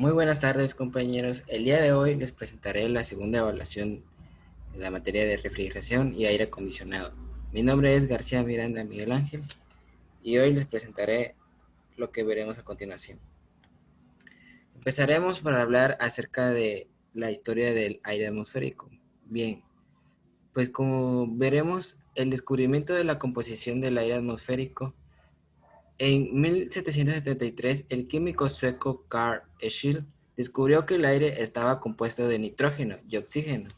Muy buenas tardes, compañeros. El día de hoy les presentaré la segunda evaluación de la materia de refrigeración y aire acondicionado. Mi nombre es García Miranda Miguel Ángel y hoy les presentaré lo que veremos a continuación. Empezaremos por hablar acerca de la historia del aire atmosférico. Bien, pues como veremos, el descubrimiento de la composición del aire atmosférico en 1773, el químico sueco Carl Scheele descubrió que el aire estaba compuesto de nitrógeno y oxígeno,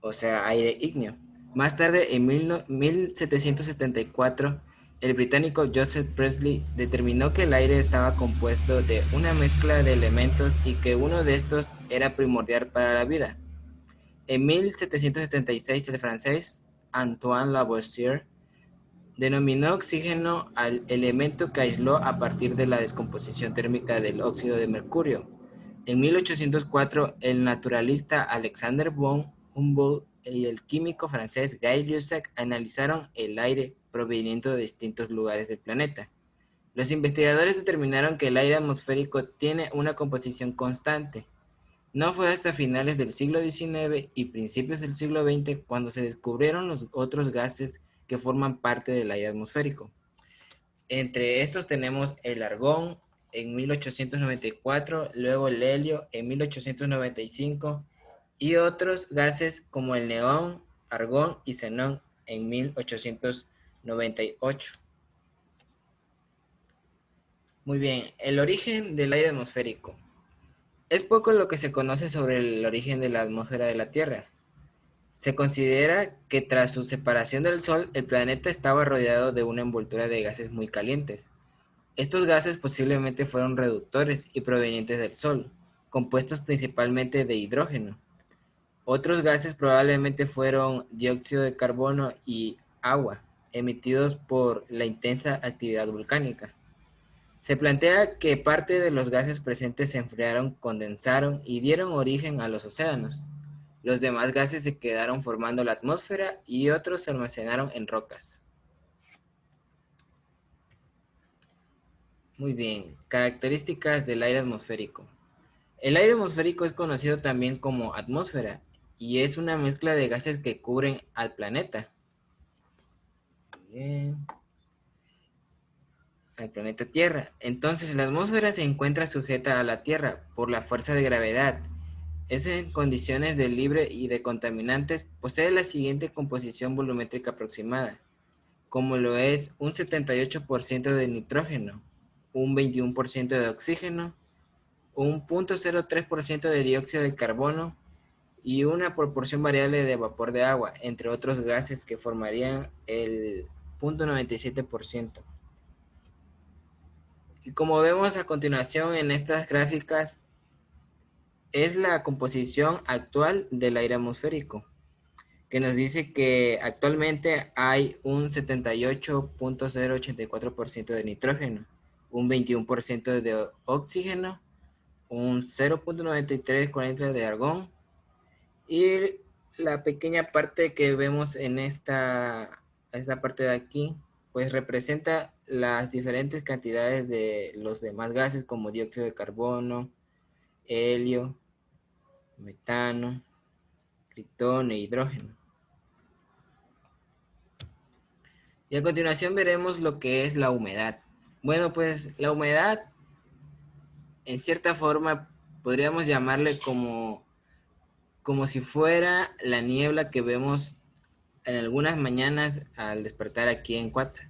o sea, aire ígneo. Más tarde, en 1774, el británico Joseph Priestley determinó que el aire estaba compuesto de una mezcla de elementos y que uno de estos era primordial para la vida. En 1776, el francés Antoine Lavoisier denominó oxígeno al elemento que aisló a partir de la descomposición térmica del óxido de mercurio. En 1804, el naturalista Alexander von Humboldt y el químico francés Guy Lussac analizaron el aire proveniente de distintos lugares del planeta. Los investigadores determinaron que el aire atmosférico tiene una composición constante. No fue hasta finales del siglo XIX y principios del siglo XX cuando se descubrieron los otros gases que forman parte del aire atmosférico. Entre estos tenemos el argón en 1894, luego el helio en 1895 y otros gases como el neón, argón y xenón en 1898. Muy bien, el origen del aire atmosférico. Es poco lo que se conoce sobre el origen de la atmósfera de la Tierra. Se considera que tras su separación del Sol, el planeta estaba rodeado de una envoltura de gases muy calientes. Estos gases posiblemente fueron reductores y provenientes del Sol, compuestos principalmente de hidrógeno. Otros gases probablemente fueron dióxido de carbono y agua, emitidos por la intensa actividad volcánica. Se plantea que parte de los gases presentes se enfriaron, condensaron y dieron origen a los océanos. Los demás gases se quedaron formando la atmósfera y otros se almacenaron en rocas. Muy bien, características del aire atmosférico. El aire atmosférico es conocido también como atmósfera y es una mezcla de gases que cubren al planeta. Bien, al planeta Tierra. Entonces, la atmósfera se encuentra sujeta a la Tierra por la fuerza de gravedad. Es en condiciones de libre y de contaminantes, posee la siguiente composición volumétrica aproximada, como lo es un 78% de nitrógeno, un 21% de oxígeno, un 0.03% de dióxido de carbono y una proporción variable de vapor de agua, entre otros gases que formarían el 0.97%. Y como vemos a continuación en estas gráficas, es la composición actual del aire atmosférico, que nos dice que actualmente hay un 78.084% de nitrógeno, un 21% de oxígeno, un 0.9340 de argón y la pequeña parte que vemos en esta parte de aquí, pues representa las diferentes cantidades de los demás gases como dióxido de carbono, helio, metano, criptón e hidrógeno. Y a continuación veremos lo que es la humedad. Bueno, pues la humedad, en cierta forma, podríamos llamarle como si fuera la niebla que vemos en algunas mañanas al despertar aquí en Cuatza.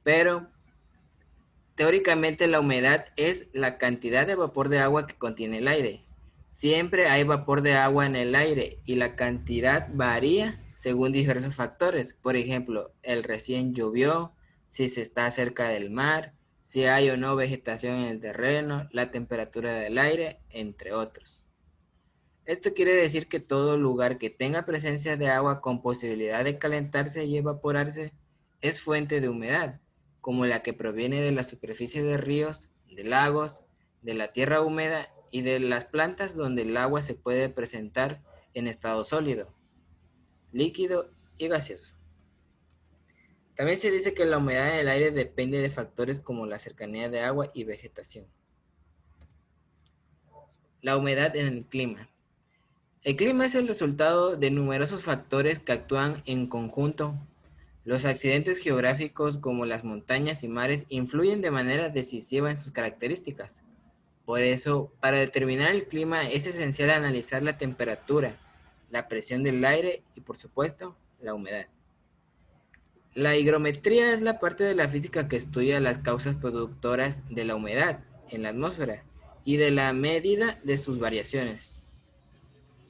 Pero teóricamente la humedad es la cantidad de vapor de agua que contiene el aire. Siempre hay vapor de agua en el aire y la cantidad varía según diversos factores. Por ejemplo, el recién llovió, si se está cerca del mar, si hay o no vegetación en el terreno, la temperatura del aire, entre otros. Esto quiere decir que todo lugar que tenga presencia de agua con posibilidad de calentarse y evaporarse es fuente de humedad, como la que proviene de la superficie de ríos, de lagos, de la tierra húmeda y de las plantas donde el agua se puede presentar en estado sólido, líquido y gaseoso. También se dice que la humedad en el aire depende de factores como la cercanía de agua y vegetación. La humedad en el clima. El clima es el resultado de numerosos factores que actúan en conjunto. Los accidentes geográficos como las montañas y mares influyen de manera decisiva en sus características. Por eso, para determinar el clima es esencial analizar la temperatura, la presión del aire y, por supuesto, la humedad. La higrometría es la parte de la física que estudia las causas productoras de la humedad en la atmósfera y de la medida de sus variaciones.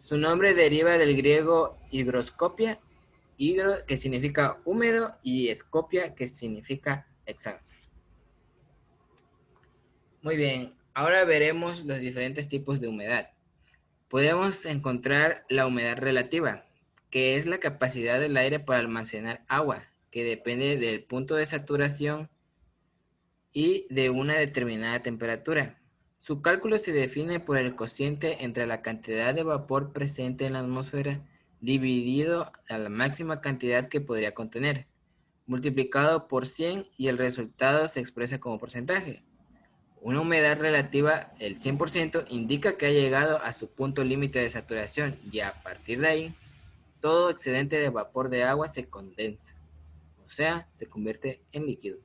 Su nombre deriva del griego higroscopia, higro que significa húmedo y scopia que significa examen. Muy bien, ahora veremos los diferentes tipos de humedad. Podemos encontrar la humedad relativa, que es la capacidad del aire para almacenar agua, que depende del punto de saturación y de una determinada temperatura. Su cálculo se define por el cociente entre la cantidad de vapor presente en la atmósfera dividido a la máxima cantidad que podría contener, multiplicado por 100 y el resultado se expresa como porcentaje. Una humedad relativa del 100% indica que ha llegado a su punto límite de saturación y a partir de ahí, todo excedente de vapor de agua se condensa, o sea, se convierte en líquido.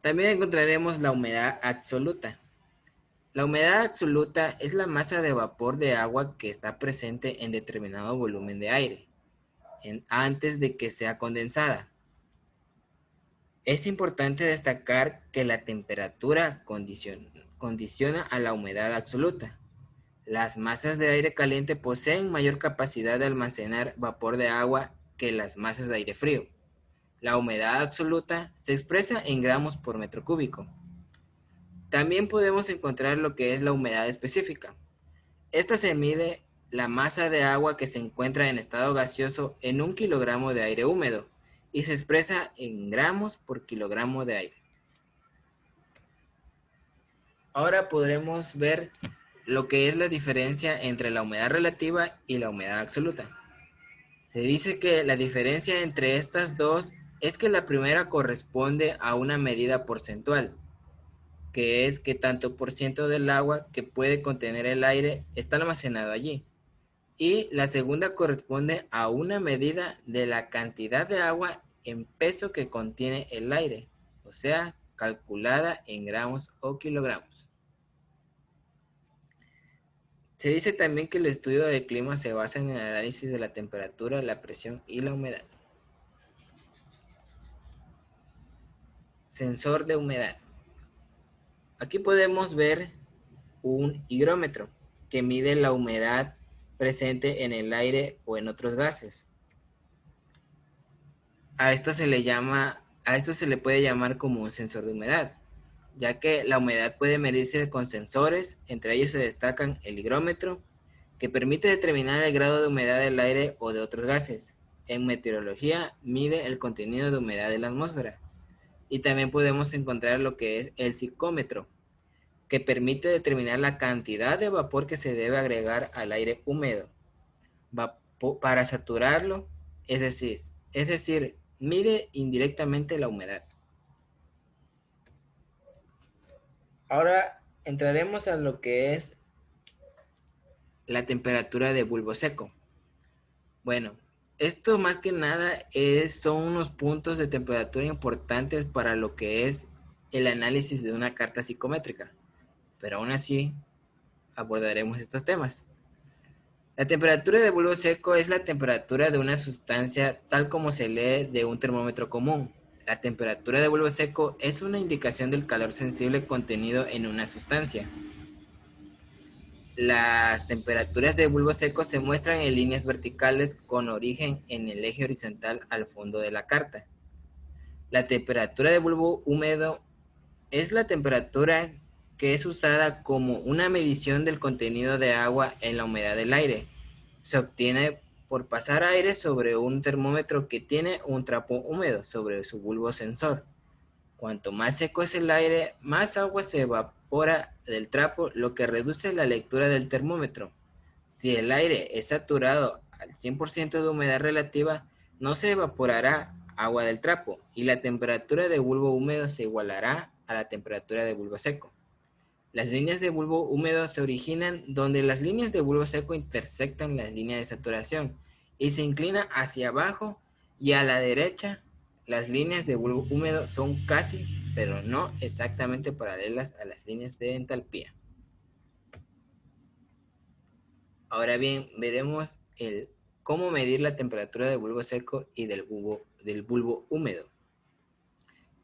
También encontraremos la humedad absoluta. La humedad absoluta es la masa de vapor de agua que está presente en determinado volumen de aire, antes de que sea condensada. Es importante destacar que la temperatura condiciona a la humedad absoluta. Las masas de aire caliente poseen mayor capacidad de almacenar vapor de agua que las masas de aire frío. La humedad absoluta se expresa en gramos por metro cúbico. También podemos encontrar lo que es la humedad específica. Esta se mide la masa de agua que se encuentra en estado gaseoso en 1 kilogramo de aire húmedo y se expresa en gramos por kilogramo de aire. Ahora podremos ver lo que es la diferencia entre la humedad relativa y la humedad absoluta. Se dice que la diferencia entre estas dos es que la primera corresponde a una medida porcentual, que es que tanto por ciento del agua que puede contener el aire está almacenado allí. Y la segunda corresponde a una medida de la cantidad de agua en peso que contiene el aire, o sea, calculada en gramos o kilogramos. Se dice también que el estudio del clima se basa en el análisis de la temperatura, la presión y la humedad. Sensor de humedad. Aquí podemos ver un higrómetro que mide la humedad presente en el aire o en otros gases. A esto se le puede llamar como un sensor de humedad, ya que la humedad puede medirse con sensores, entre ellos se destacan el higrómetro, que permite determinar el grado de humedad del aire o de otros gases. En meteorología mide el contenido de humedad de la atmósfera. Y también podemos encontrar lo que es el psicómetro, que permite determinar la cantidad de vapor que se debe agregar al aire húmedo para saturarlo, es decir, mide indirectamente la humedad. Ahora entraremos a lo que es la temperatura de bulbo seco. Bueno, esto más que nada son unos puntos de temperatura importantes para lo que es el análisis de una carta psicométrica, pero aún así abordaremos estos temas. La temperatura de bulbo seco es la temperatura de una sustancia tal como se lee de un termómetro común. La temperatura de bulbo seco es una indicación del calor sensible contenido en una sustancia. Las temperaturas de bulbo seco se muestran en líneas verticales con origen en el eje horizontal al fondo de la carta. La temperatura de bulbo húmedo es la temperatura que es usada como una medición del contenido de agua en la humedad del aire. Se obtiene por pasar aire sobre un termómetro que tiene un trapo húmedo sobre su bulbo sensor. Cuanto más seco es el aire, más agua se evapora del trapo, lo que reduce la lectura del termómetro. Si el aire es saturado al 100% de humedad relativa, no se evaporará agua del trapo y la temperatura de bulbo húmedo se igualará a la temperatura de bulbo seco. Las líneas de bulbo húmedo se originan donde las líneas de bulbo seco intersectan las líneas de saturación y se inclina hacia abajo y a la derecha. Las líneas de bulbo húmedo son casi, pero no exactamente paralelas a las líneas de entalpía. Ahora bien, veremos cómo medir la temperatura del bulbo seco y del bulbo húmedo.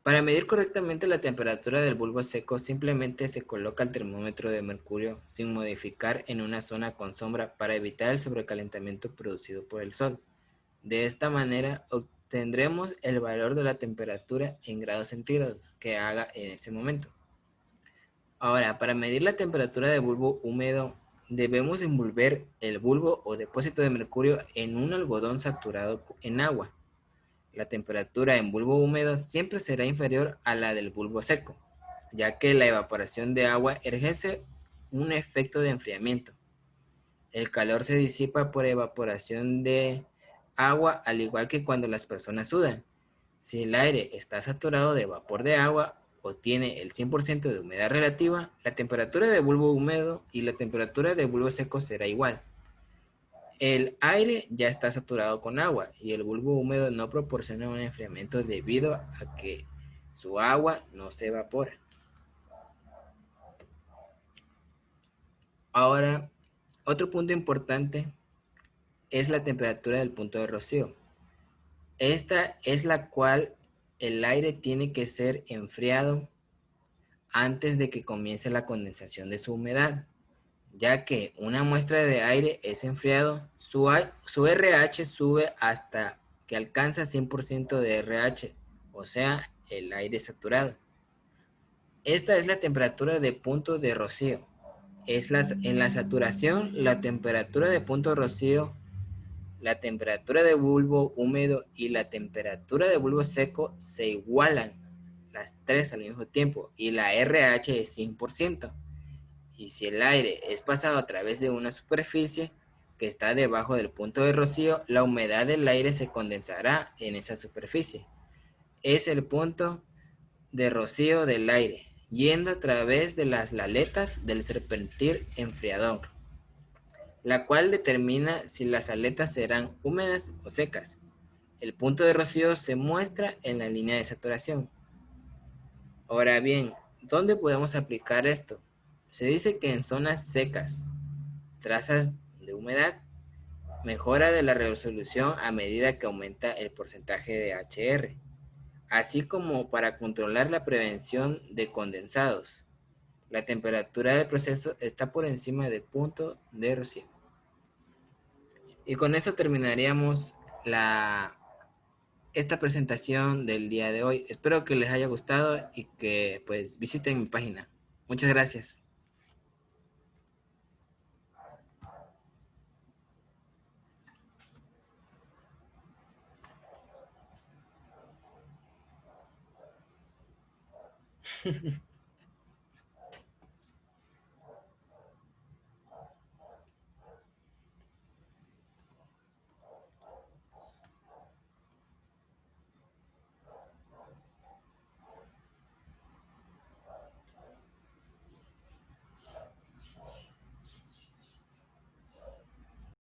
Para medir correctamente la temperatura del bulbo seco, simplemente se coloca el termómetro de mercurio sin modificar en una zona con sombra para evitar el sobrecalentamiento producido por el sol. De esta manera obtendremos el valor de la temperatura en grados centígrados que haga en ese momento. Ahora, para medir la temperatura del bulbo húmedo, debemos envolver el bulbo o depósito de mercurio en un algodón saturado en agua. La temperatura en bulbo húmedo siempre será inferior a la del bulbo seco, ya que la evaporación de agua ejerce un efecto de enfriamiento. El calor se disipa por evaporación de agua, al igual que cuando las personas sudan. Si el aire está saturado de vapor de agua o tiene el 100% de humedad relativa, la temperatura de bulbo húmedo y la temperatura de bulbo seco será igual. El aire ya está saturado con agua y el bulbo húmedo no proporciona un enfriamiento debido a que su agua no se evapora. Ahora, otro punto importante es la temperatura del punto de rocío. Esta es la cual el aire tiene que ser enfriado antes de que comience la condensación de su humedad, ya que una muestra de aire es enfriado, su RH sube hasta que alcanza 100% de RH, o sea, el aire saturado. Esta es la temperatura de punto de rocío. En la saturación, la temperatura de punto de rocío, la temperatura de bulbo húmedo y la temperatura de bulbo seco se igualan las tres al mismo tiempo y la RH es 100%. Y si el aire es pasado a través de una superficie que está debajo del punto de rocío, la humedad del aire se condensará en esa superficie. Es el punto de rocío del aire, yendo a través de las aletas del serpentir enfriador, la cual determina si las aletas serán húmedas o secas. El punto de rocío se muestra en la línea de saturación. Ahora bien, ¿dónde podemos aplicar esto? Se dice que en zonas secas, trazas de humedad, mejora de la resolución a medida que aumenta el porcentaje de HR, así como para controlar la prevención de condensados. La temperatura del proceso está por encima del punto de rocío. Y con eso terminaríamos esta presentación del día de hoy. Espero que les haya gustado y que pues visiten mi página. Muchas gracias.